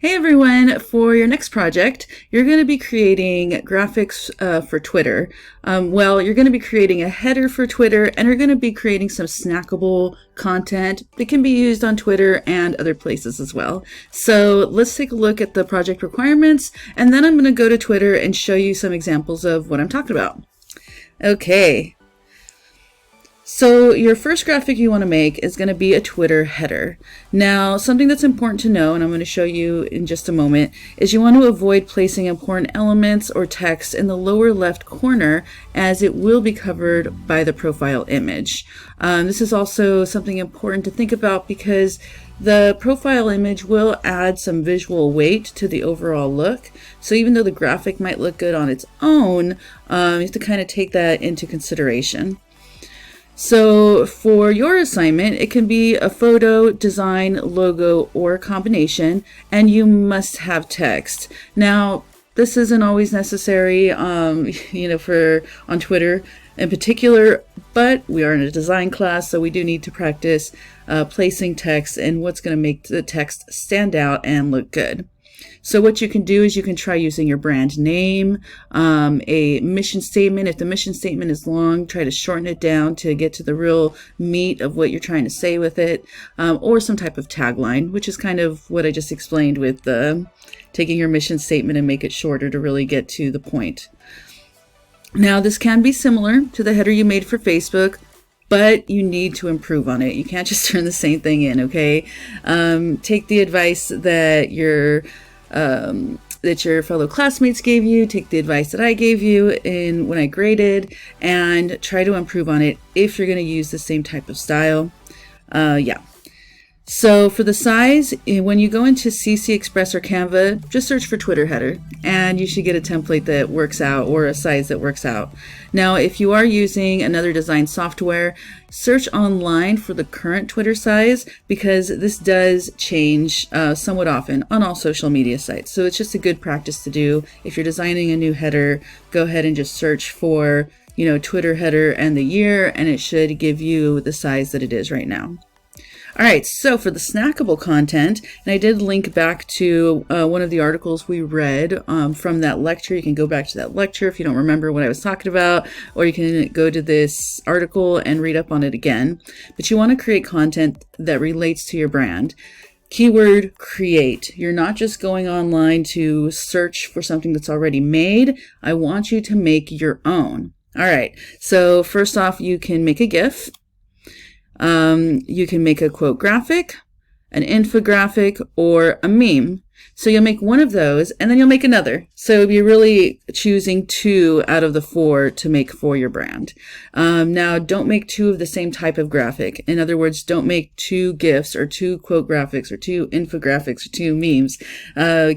Hey everyone, for your next project, you're going to be creating graphics for Twitter. You're going to be creating a header for Twitter, and you're going to be creating some snackable content that can be used on Twitter and other places as well. So let's take a look at the project requirements, and then I'm going to go to Twitter and show you some examples of what I'm talking about. Okay. So your first graphic you want to make is going to be a Twitter header. Now, something that's important to know, and I'm going to show you in just a moment, is you want to avoid placing important elements or text in the lower left corner, as it will be covered by the profile image. This is also something important to think about because the profile image will add some visual weight to the overall look. So even though the graphic might look good on its own, you have to kind of take that into consideration. So for your assignment, it can be a photo, design, logo, or a combination, and you must have text. Now, this isn't always necessary, for on Twitter in particular, but we are in a design class, so we do need to practice placing text and what's going to make the text stand out and look good. So what you can do is you can try using your brand name, a mission statement. If the mission statement is long, try to shorten it down to get to the real meat of what you're trying to say with it, or some type of tagline, which is kind of what I just explained with taking your mission statement and make it shorter to really get to the point. Now, this can be similar to the header you made for Facebook, but you need to improve on it. You can't just turn the same thing in, okay? Take the advice that your fellow classmates gave you, take the advice that I gave you when I graded, and try to improve on it if you're going to use the same type of style. So for the size, when you go into CC Express or Canva, just search for Twitter header, and you should get a template that works out, or a size that works out. Now, if you are using another design software, search online for the current Twitter size, because this does change somewhat often on all social media sites. So it's just a good practice to do. If you're designing a new header, go ahead and just search for, Twitter header and the year, and it should give you the size that it is right now. All right, so for the snackable content, and I did link back to one of the articles we read from that lecture. You can go back to that lecture if you don't remember what I was talking about, or you can go to this article and read up on it again. But you want to create content that relates to your brand. Keyword create. You're not just going online to search for something that's already made. I want you to make your own. All right, so first off, you can make a GIF. You can make a quote graphic, an infographic, or a meme. So you'll make one of those, and then you'll make another. So you're really choosing 2 out of the 4 to make for your brand. Now, don't make 2 of the same type of graphic. In other words, don't make 2 GIFs or 2 quote graphics or 2 infographics or 2 memes.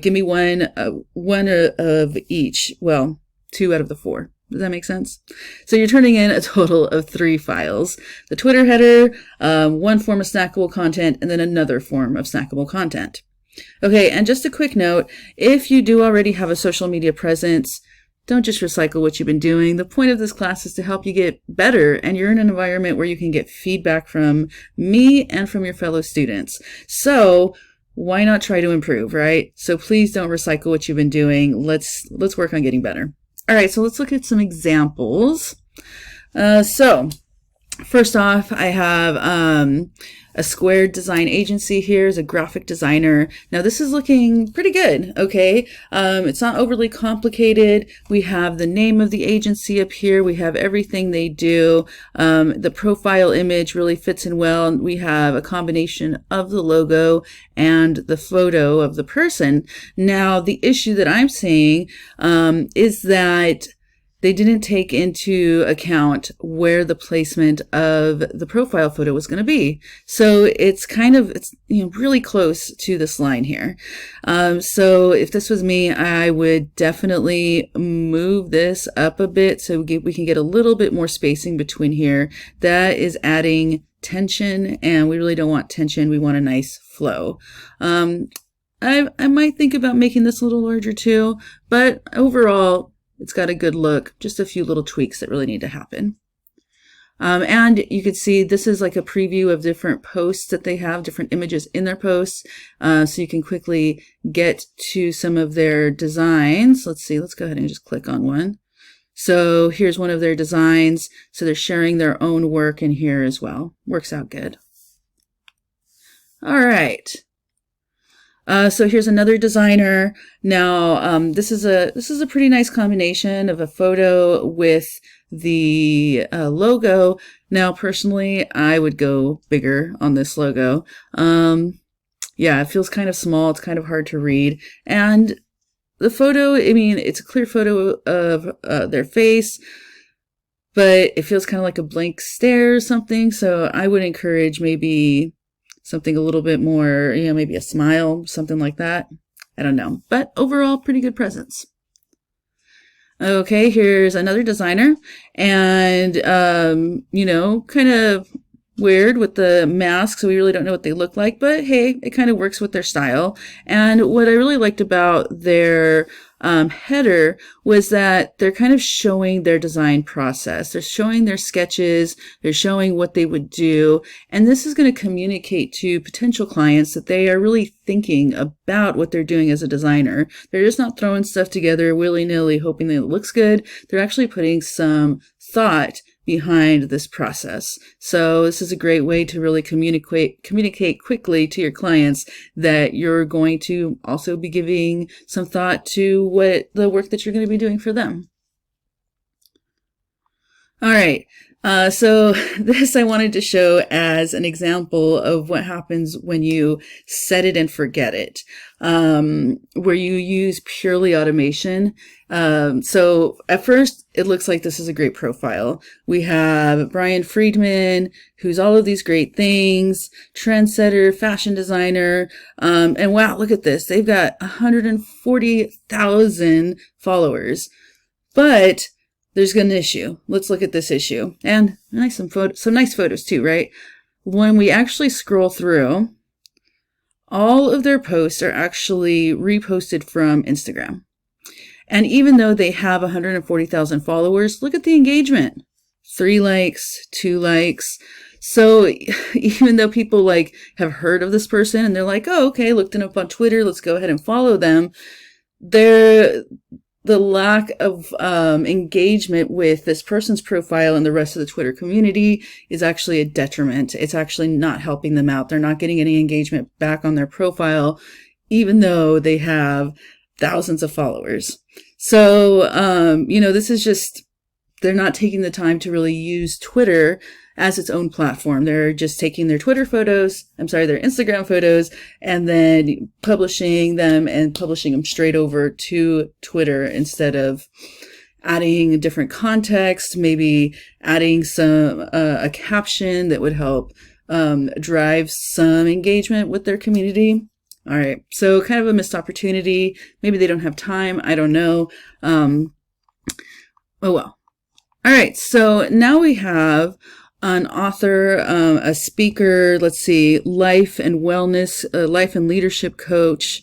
Give me one of each. Well, 2 out of the 4. Does that make sense? So you're turning in a total of 3 files. The Twitter header, one form of snackable content, and then another form of snackable content. Okay, and just a quick note, if you do already have a social media presence, don't just recycle what you've been doing. The point of this class is to help you get better, and you're in an environment where you can get feedback from me and from your fellow students. So why not try to improve, right? So please don't recycle what you've been doing. Let's work on getting better. All right, so let's look at some examples. So first off, I have a Squared Design Agency here as a graphic designer. Now this is looking pretty good, okay? It's not overly complicated. We have the name of the agency up here. We have everything they do. The profile image really fits in well. We have a combination of the logo and the photo of the person. Now, the issue that I'm seeing is that they didn't take into account where the placement of the profile photo was going to be. So it's really close to this line here. So if this was me, I would definitely move this up a bit so we can get a little bit more spacing between here. That is adding tension, and we really don't want tension. We want a nice flow. I might think about making this a little larger too, but overall, it's got a good look, just a few little tweaks that really need to happen. And you can see this is like a preview of different posts that they have, different images in their posts. So you can quickly get to some of their designs. Let's see, let's go ahead and just click on one. So here's one of their designs. So they're sharing their own work in here as well. Works out good. All right. So here's another designer. Now, this is a pretty nice combination of a photo with the logo. Now, personally, I would go bigger on this logo. Yeah, it feels kind of small. It's kind of hard to read. And the photo, I mean, it's a clear photo of their face, but it feels kind of like a blank stare or something. So I would encourage maybe something a little bit more, maybe a smile, something like that. I don't know. But overall, pretty good presence. Okay, here's another designer. And, kind of weird with the mask, so we really don't know what they look like. But hey, it kind of works with their style. And what I really liked about their header was that they're kind of showing their design process. They're showing their sketches. They're showing what they would do. And this is going to communicate to potential clients that they are really thinking about what they're doing as a designer. They're just not throwing stuff together willy-nilly, hoping that it looks good. They're actually putting some thought behind this process. So this is a great way to really communicate quickly to your clients that you're going to also be giving some thought to what the work that you're going to be doing for them. All right. So this I wanted to show as an example of what happens when you set it and forget it, where you use purely automation. So at first it looks like this is a great profile. We have Brian Friedman, who's all of these great things, trendsetter, fashion designer. And wow, look at this. They've got 140,000 followers, but there's an issue. Let's look at this issue. And some nice photos too, right? When we actually scroll through, all of their posts are actually reposted from Instagram. And even though they have 140,000 followers, look at the engagement. 3 likes, 2 likes. So even though people have heard of this person and they're like, oh, okay, looked them up on Twitter, let's go ahead and follow them, the lack of engagement with this person's profile and the rest of the Twitter community is actually a detriment. It's actually not helping them out. They're not getting any engagement back on their profile, even though they have thousands of followers. So, this is just, they're not taking the time to really use Twitter as its own platform. They're just taking their their Instagram photos and then publishing them straight over to Twitter instead of adding different context, maybe adding a caption that would help drive some engagement with their community. All right. So kind of a missed opportunity. Maybe they don't have time. I don't know. Oh, well. All right. So now we have an author, a speaker, let's see, life and wellness, life and leadership coach.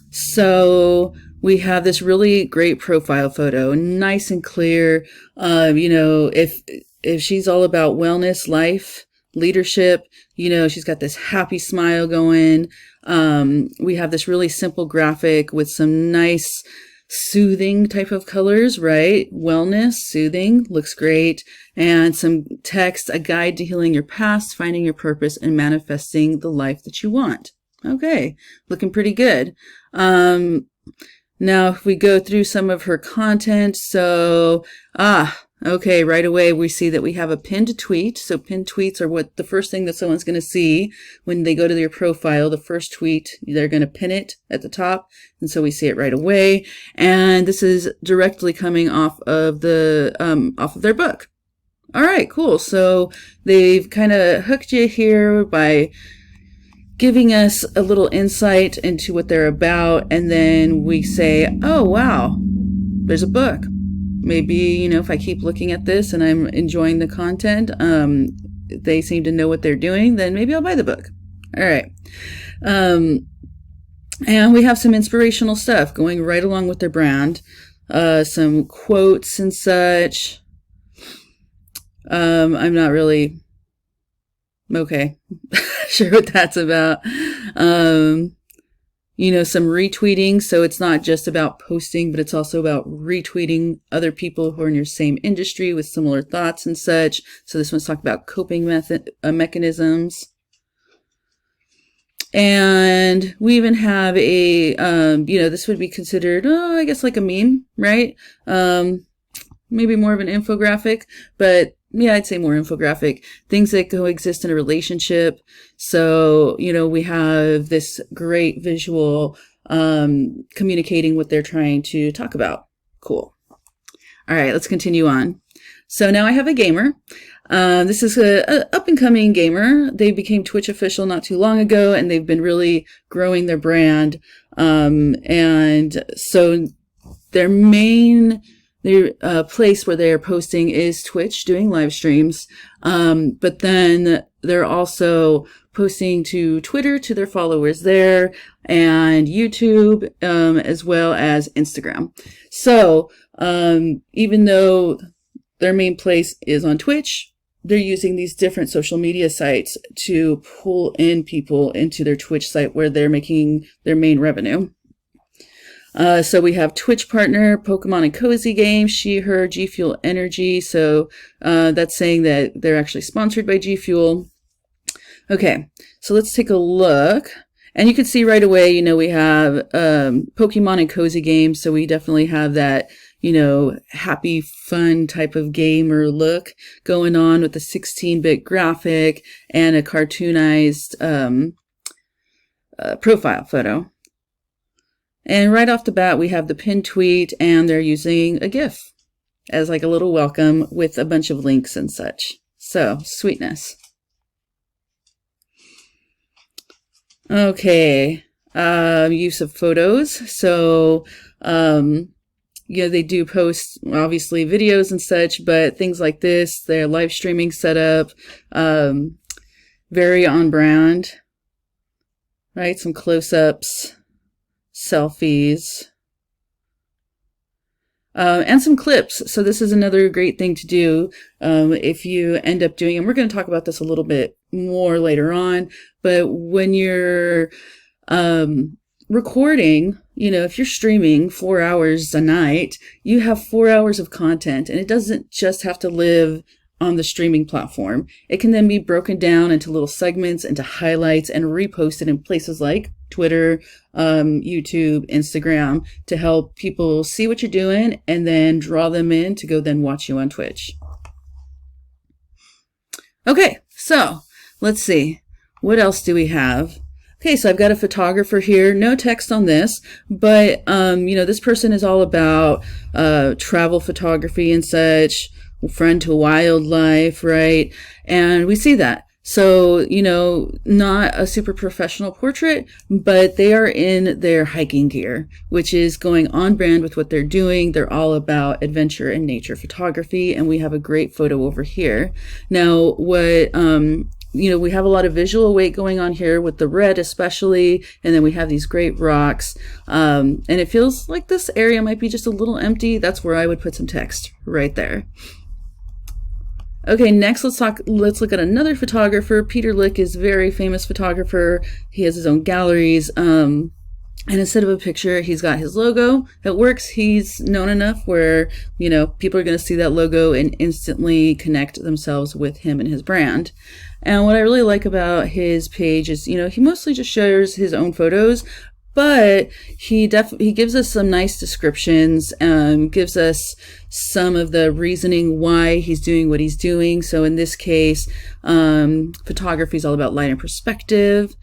So we have this really great profile photo, nice and clear. If she's all about wellness, life, leadership, she's got this happy smile going. We have this really simple graphic with some nice soothing type of colors, right? Wellness, soothing, looks great. And some text, a guide to healing your past, finding your purpose, and manifesting the life that you want. Okay, looking pretty good. Now, if we go through some of her content, okay, right away we see that we have a pinned tweet. So pinned tweets are the first thing that someone's going to see when they go to their profile. The first tweet, they're going to pin it at the top. And so we see it right away. And this is directly coming off of their book. All right, cool. So they've kind of hooked you here by giving us a little insight into what they're about. And then we say, oh, wow, there's a book. Maybe, if I keep looking at this and I'm enjoying the content, they seem to know what they're doing, then maybe I'll buy the book. All right. And we have some inspirational stuff going right along with their brand, some quotes and such. I'm not really okay sure what that's about. Some retweeting. So it's not just about posting, but it's also about retweeting other people who are in your same industry with similar thoughts and such. So this one's talking about coping mechanisms. And we even have a, this would be considered, I guess like a meme, right? Maybe more of an infographic, but yeah, I'd say more infographic. Things that coexist in a relationship. So, we have this great visual communicating what they're trying to talk about. Cool. All right, let's continue on. So now I have a gamer. This is a up-and-coming gamer. They became Twitch official not too long ago, and they've been really growing their brand. And so their main place where they're posting is Twitch, doing live streams. But then they're also posting to Twitter to their followers there, and YouTube, as well as Instagram. So even though their main place is on Twitch, they're using these different social media sites to pull in people into their Twitch site where they're making their main revenue. So we have Twitch partner, Pokemon and Cozy Games, She, Her, G Fuel Energy. So that's saying that they're actually sponsored by G Fuel. Okay, so let's take a look. And you can see right away, we have Pokemon and Cozy Games. So we definitely have that, happy, fun type of gamer look going on with the 16-bit graphic and a cartoonized profile photo. And right off the bat, we have the pinned tweet, and they're using a GIF as like a little welcome with a bunch of links and such. So, sweetness. Okay, use of photos. So, they do post, obviously, videos and such, but things like this, their live streaming setup, very on brand, right? Some close-ups. Selfies, and some clips. So this is another great thing to do if you end up doing, and we're going to talk about this a little bit more later on, but when you're recording, if you're streaming 4 hours a night, you have 4 hours of content, and it doesn't just have to live on the streaming platform. It can then be broken down into little segments, into highlights, and reposted in places like Twitter, YouTube, Instagram, to help people see what you're doing and then draw them in to go then watch you on Twitch. Okay, so let's see. What else do we have? Okay, so I've got a photographer here. No text on this, but, this person is all about travel photography and such, friend to wildlife, right? And we see that. So, not a super professional portrait, but they are in their hiking gear, which is going on brand with what they're doing. They're all about adventure and nature photography, and we have a great photo over here. Now, what, we have a lot of visual weight going on here with the red especially, and then we have these great rocks, and it feels like this area might be just a little empty. That's where I would put some text right there. Okay, next let's look at another photographer. Peter Lik is a very famous photographer. He has his own galleries. And instead of a picture, he's got his logo. It works. He's known enough where, people are going to see that logo and instantly connect themselves with him and his brand. And what I really like about his page is, he mostly just shares his own photos, but he gives us some nice descriptions, gives us some of the reasoning why he's doing what he's doing. So in this case, photography is all about light and perspective.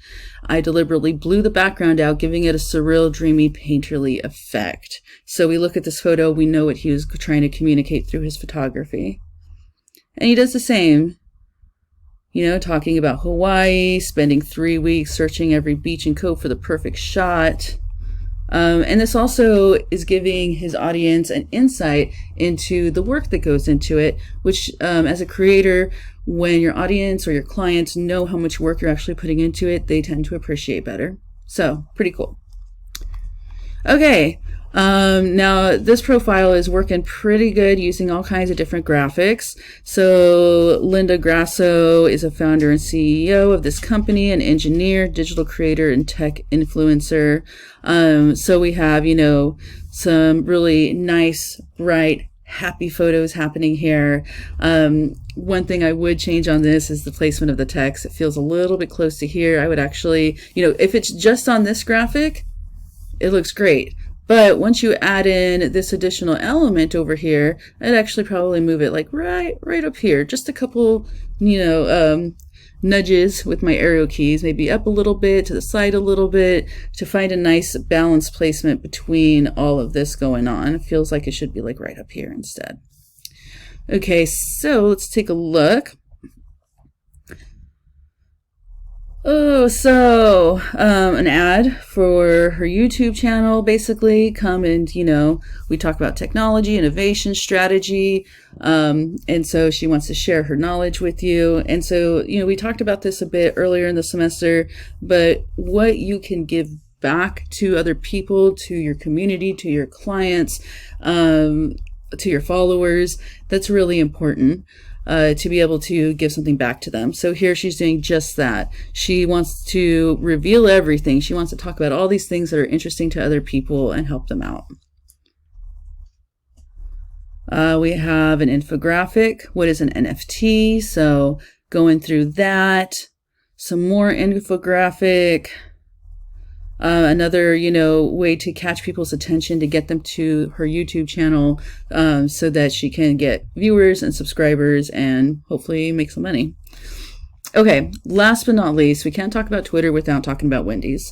I deliberately blew the background out, giving it a surreal, dreamy, painterly effect. So we look at this photo, we know what he was trying to communicate through his photography. And he does the same. Talking about Hawaii, spending 3 weeks searching every beach and cove for the perfect shot. And this also is giving his audience an insight into the work that goes into it, which as a creator, when your audience or your clients know how much work you're actually putting into it, they tend to appreciate better. So pretty cool. Okay. Now this profile is working pretty good using all kinds of different graphics. So Linda Grasso is a founder and CEO of this company, an engineer, digital creator, and tech influencer. So we have, some really nice, bright, happy photos happening here. One thing I would change on this is the placement of the text. It feels a little bit close to here. I would actually, if it's just on this graphic, it looks great. But once you add in this additional element over here, I'd actually probably move it like right up here. Just a couple, nudges with my arrow keys, maybe up a little bit, to the side a little bit, to find a nice balanced placement between all of this going on. It feels like it should be like right up here instead. Okay, so let's take a look. Oh, so an ad for her YouTube channel, basically. Come and, we talk about technology, innovation, strategy, and so she wants to share her knowledge with you. And so, we talked about this a bit earlier in the semester, but what you can give back to other people, to your community, to your clients, to your followers, that's really important. To be able to give something back to them. So here she's doing just that. She wants to reveal everything. She wants to talk about all these things that are interesting to other people and help them out. We have an infographic. What is an NFT? So going through that. Some more infographic. Another, way to catch people's attention, to get them to her YouTube channel, so that she can get viewers and subscribers and hopefully make some money. Okay, last but not least, we can't talk about Twitter without talking about Wendy's.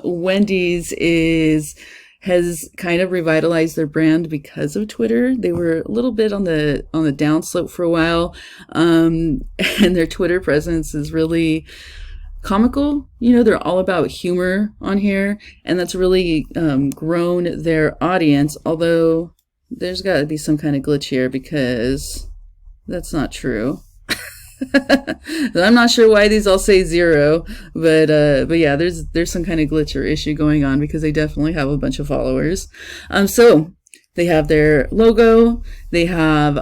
Wendy's has kind of revitalized their brand because of Twitter. They were a little bit on the downslope for a while, and their Twitter presence is really comical. They're all about humor on here, and that's really grown their audience, although there's got to be some kind of glitch here, because that's not true. I'm not sure why these all say 0, but yeah, there's some kind of glitch or issue going on, because they definitely have a bunch of followers. So they have their logo, they have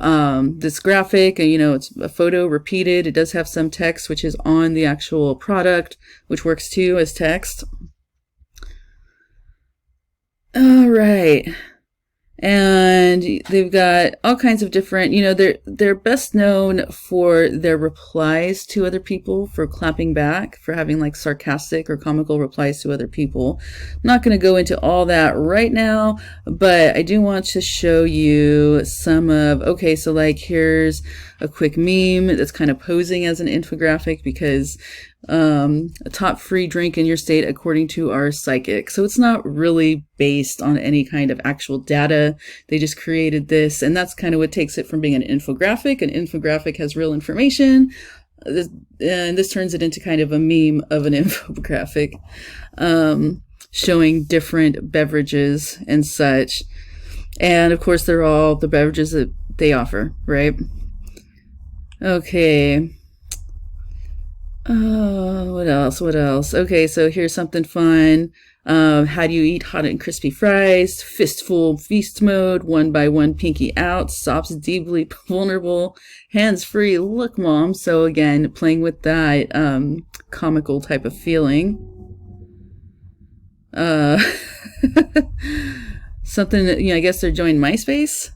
this graphic, and it's a photo repeated. It does have some text, which is on the actual product, which works too as text. All right. And they've got all kinds of different, they're best known for their replies to other people, for clapping back, for having like sarcastic or comical replies to other people. I'm not going to go into all that right now, but I do want to show you some of, okay, so like here's a quick meme that's kind of posing as an infographic, because a top free drink in your state according to our psychic. So it's not really based on any kind of actual data. They just created this, and that's kind of what takes it from being an infographic. An infographic has real information, and this turns it into kind of a meme of an infographic, showing different beverages and such. And of course, they're all the beverages that they offer, right? Okay. What else? Okay, so here's something fun. How do you eat hot and crispy fries? Fistful feast mode, 1 by 1 pinky out, stops deeply vulnerable, hands free. Look, mom. So again, playing with that comical type of feeling. Something that, I guess they're joining MySpace.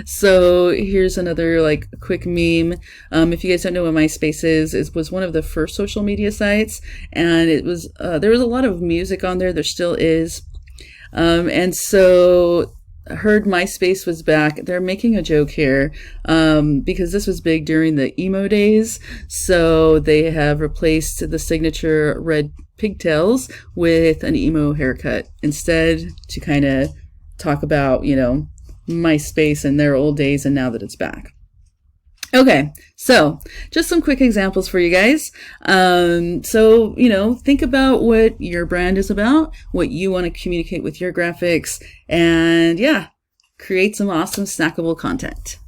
So here's another like quick meme. If you guys don't know what MySpace is, it was one of the first social media sites, and it was there was a lot of music on there. There still is, and so I heard MySpace was back. They're making a joke here, because this was big during the emo days. So they have replaced the signature red pigtails with an emo haircut instead, to kind of talk about, MySpace and their old days, and now that it's back. Okay, so just some quick examples for you guys. So, think about what your brand is about, what you want to communicate with your graphics, and yeah, create some awesome snackable content.